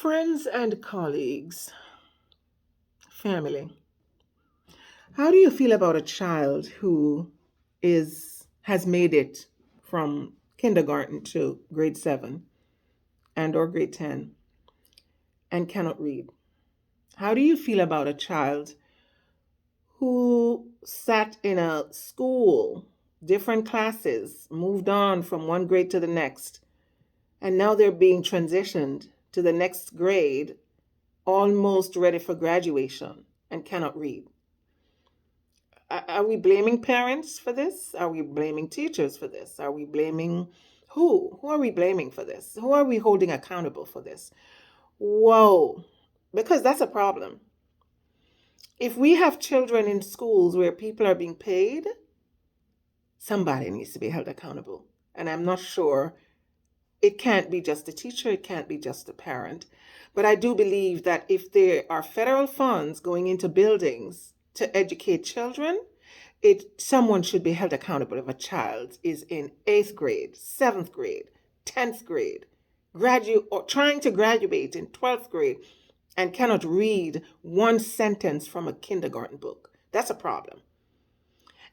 Friends and colleagues, family. How do you feel about a child who has made it from kindergarten to grade 7 and or grade 10 and cannot read? How do you feel about a child who sat in a school, different classes, moved on from one grade to the next, and now they're being transitioned to the next grade, almost ready for graduation and cannot read? Are we blaming parents for this? Are we blaming teachers for this? Are we blaming who? Who are we blaming for this? Who are we holding accountable for this? Whoa, because that's a problem. If we have children in schools where people are being paid, somebody needs to be held accountable. And I'm not sure it can't be just a teacher, it can't be just a parent. But I do believe that if there are federal funds going into buildings to educate children, someone should be held accountable if a child is in 8th grade, 7th grade, 10th grade, graduate or trying to graduate in 12th grade and cannot read one sentence from a kindergarten book. That's a problem.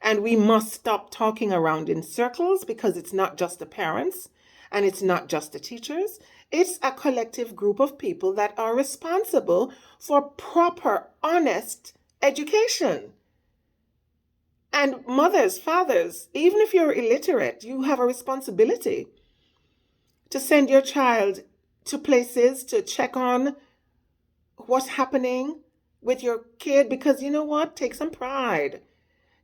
And we must stop talking around in circles, because it's not just the parents and it's not just the teachers. It's a collective group of people that are responsible for proper, honest education. And mothers, fathers, even if you're illiterate, you have a responsibility to send your child to places to check on what's happening with your kid, because you know what? Take some pride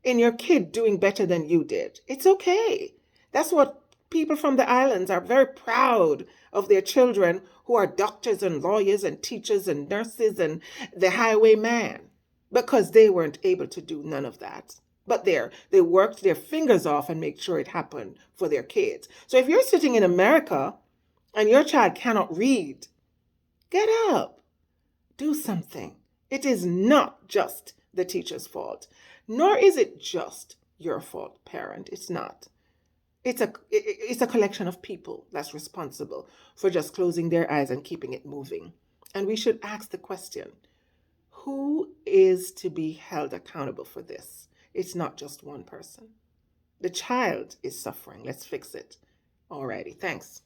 in your kid doing better than you did. It's okay. That's what people from the islands are very proud of, their children who are doctors and lawyers and teachers and nurses and the highwayman, because they weren't able to do none of that. But they worked their fingers off and made sure it happened for their kids. So if you're sitting in America and your child cannot read, get up, do something. It is not just the teacher's fault, nor is it just your fault, parent. It's not. It's a collection of people that's responsible for just closing their eyes and keeping it moving. And we should ask the question, who is to be held accountable for this? It's not just one person. The child is suffering. Let's fix it. Alrighty, thanks.